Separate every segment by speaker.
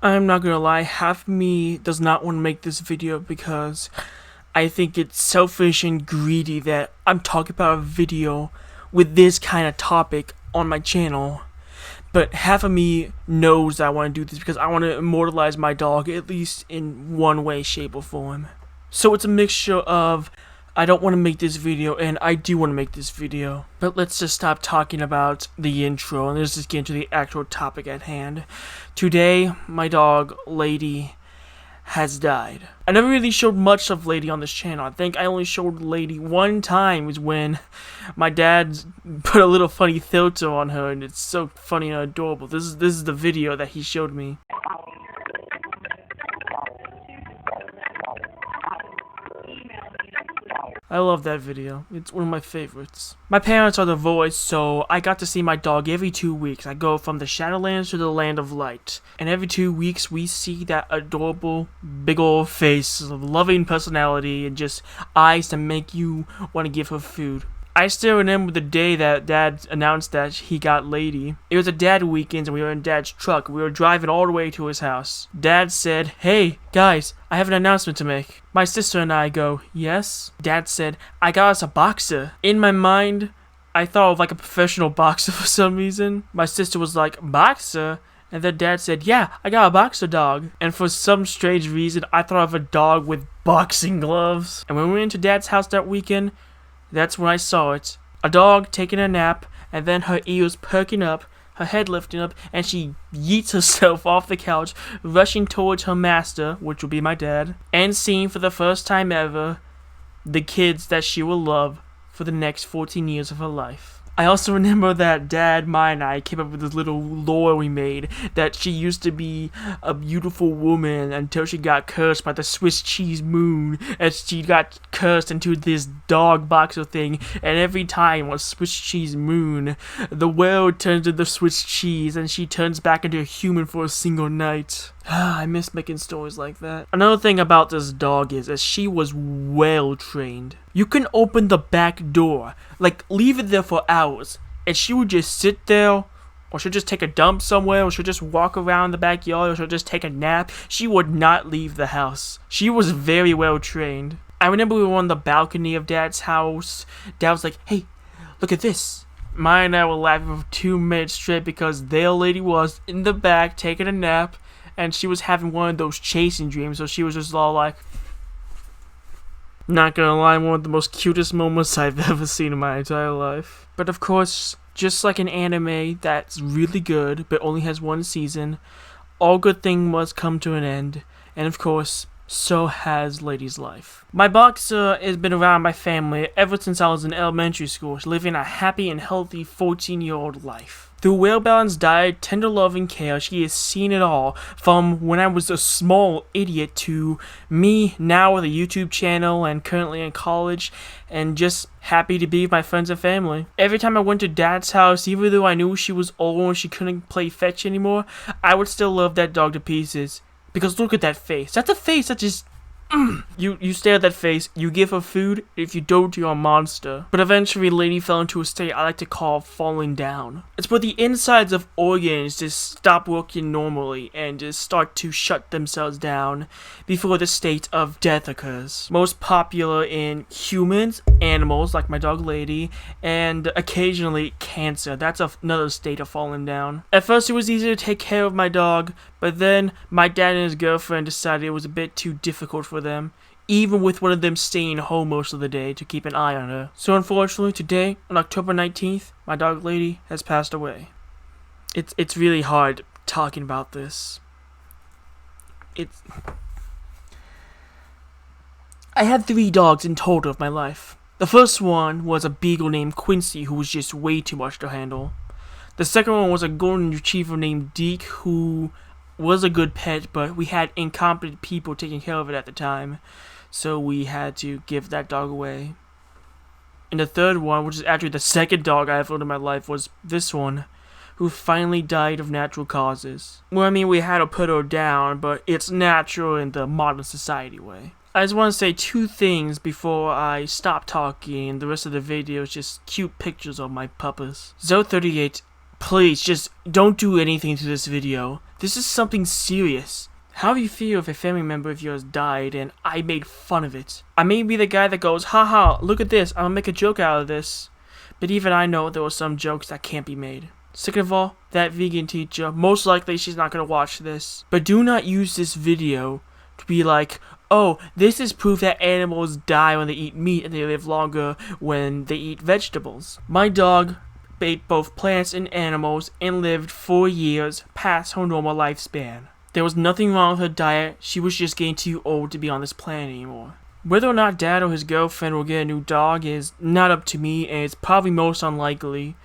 Speaker 1: I'm not gonna lie, half of me does not want to make this video because I think it's selfish and greedy that I'm talking about a video with this kind of topic on my channel. But half of me knows that I want to do this because I want to immortalize my dog, at least in one way, shape, or form. So it's a mixture of I don't want to make this video and I do want to make this video. But let's just stop talking about the intro and let's just get into the actual topic at hand. Today, my dog, Lady, has died. I never really showed much of Lady on this channel. I think I only showed Lady one time, was when my dad put a little funny filter on her, and it's so funny and adorable. This is the video that he showed me. I love that video. It's one of my favorites. My parents are divorced, so I got to see my dog every 2 weeks. I go from the Shadowlands to the Land of Light. And every 2 weeks, we see that adorable, big old face, loving personality, and just eyes to make you want to give her food. I still remember the day that Dad announced that he got Lady. It was a Dad weekend and we were in Dad's truck. We were driving all the way to his house. Dad said, "Hey, guys, I have an announcement to make." My sister and I go, "Yes?" Dad said, "I got us a boxer." In my mind, I thought of like a professional boxer for some reason. My sister was like, "Boxer?" And then Dad said, "Yeah, I got a boxer dog." And for some strange reason, I thought of a dog with boxing gloves. And when we went to Dad's house that weekend, that's when I saw it. A dog taking a nap, and then her ears perking up, her head lifting up, and she yeets herself off the couch, rushing towards her master, which will be my dad, and seeing for the first time ever the kids that she will love for the next 14 years of her life. I also remember that Dad, Ma, and I came up with this little lore we made that she used to be a beautiful woman until she got cursed by the Swiss cheese moon, and she got cursed into this dog boxer thing, and every time on Swiss cheese moon, the world turns into Swiss cheese, and she turns back into a human for a single night. I miss making stories like that. Another thing about this dog is that she was well trained. You can open the back door, like leave it there for hours, and she would just sit there, or she'll just take a dump somewhere, or she'll just walk around the backyard, or she'll just take a nap. She would not leave the house. She was very well trained. I remember we were on the balcony of Dad's house. Dad was like, "Hey, look at this." Ma and I were laughing for 2 minutes straight because there Lady was in the back taking a nap. And she was having one of those chasing dreams, so she was just all like, not gonna lie, one of the most cutest moments I've ever seen in my entire life. But of course, just like an anime that's really good, but only has 1 season, all good things must come to an end. And of course, so has Lady's life. My boxer has been around my family ever since I was in elementary school, living a happy and healthy 14-year-old life. Through well-balanced diet, tender love, and care, she has seen it all, from when I was a small idiot to me now with a YouTube channel and currently in college, and just happy to be with my friends and family. Every time I went to Dad's house, even though I knew she was old and she couldn't play fetch anymore, I would still love that dog to pieces. Because look at that face. That's a face that just... You stare at that face, you give her food, if you don't, you're a monster. But eventually, Lady fell into a state I like to call falling down. It's where the insides of organs just stop working normally and just start to shut themselves down before the state of death occurs. Most popular in humans, animals like my dog Lady, and occasionally cancer. That's another state of falling down. At first, it was easy to take care of my dog, but then my dad and his girlfriend decided it was a bit too difficult for them, even with one of them staying home most of the day to keep an eye on her. So unfortunately, today, on October 19th, my dog Lady has passed away. It's really hard talking about this. I had 3 dogs in total of my life. The first one was a beagle named Quincy, who was just way too much to handle. The second one was a golden retriever named Deke, who was a good pet, but we had incompetent people taking care of it at the time, so we had to give that dog away. And the third one, which is actually the second dog I ever owned in my life, was this one, who finally died of natural causes. Well, I mean, we had to put her down, but it's natural in the modern society way. I just want to say 2 things before I stop talking, and the rest of the video is just cute pictures of my puppas. Zo38, please, just don't do anything to this video. This is something serious. How do you feel if a family member of yours died and I made fun of it? I may be the guy that goes, haha, look at this, I'll make a joke out of this. But even I know there were some jokes that can't be made. Second of all, that vegan teacher, most likely she's not going to watch this. But do not use this video to be like, oh, this is proof that animals die when they eat meat and they live longer when they eat vegetables. My dog ate both plants and animals and lived 4 years past her normal lifespan. There was nothing wrong with her diet, she was just getting too old to be on this planet anymore. Whether or not Dad or his girlfriend will get a new dog is not up to me, and it's probably most unlikely.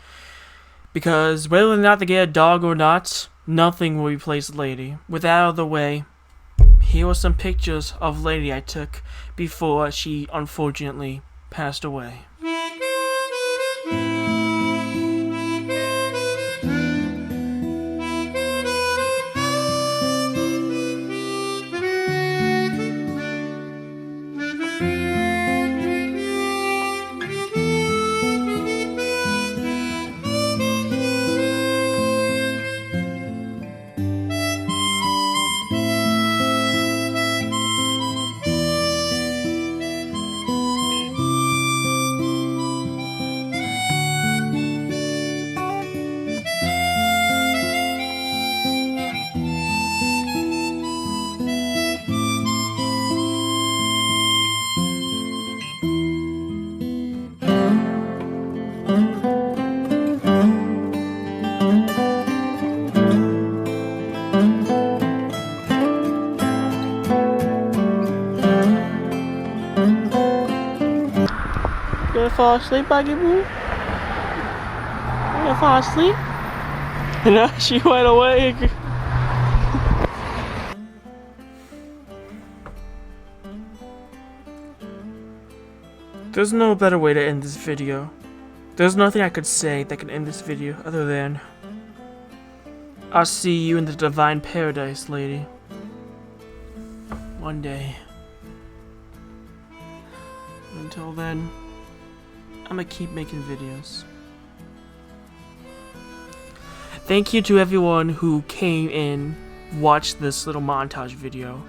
Speaker 1: Because whether or not they get a dog or not, nothing will replace Lady. With that out of the way, here are some pictures of Lady I took before she unfortunately passed away. Gonna fall asleep, Baggy Boo? Gonna fall asleep? No, she went away. There's no better way to end this video. There's nothing I could say that could end this video other than I'll see you in the divine paradise, Lady. One day. Until then, I'm gonna keep making videos. Thank you to everyone who came and watched this little montage video.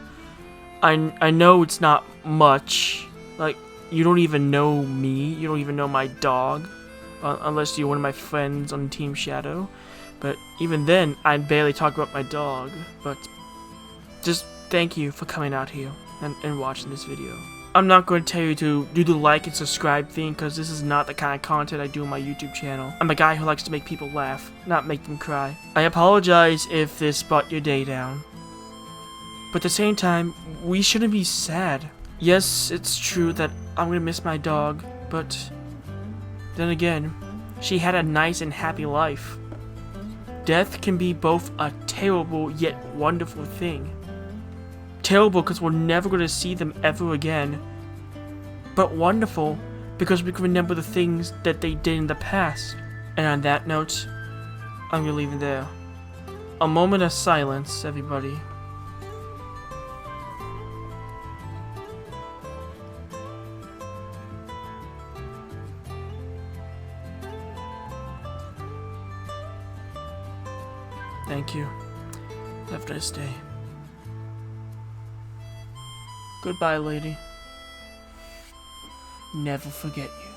Speaker 1: I know it's not much. Like, you don't even know me. You don't even know my dog. Unless you're one of my friends on Team Shadow. But even then, I barely talk about my dog. But just thank you for coming out here and watching this video. I'm not going to tell you to do the like and subscribe thing, because this is not the kind of content I do on my YouTube channel. I'm a guy who likes to make people laugh, not make them cry. I apologize if this brought your day down. But at the same time, we shouldn't be sad. Yes, it's true that I'm going to miss my dog, but then again, she had a nice and happy life. Death can be both a terrible yet wonderful thing. Terrible because we're never going to see them ever again. But wonderful because we can remember the things that they did in the past. And on that note, I'm going to leave it there. A moment of silence, everybody. Thank you. Have a nice day. Goodbye, Lady. Never forget you.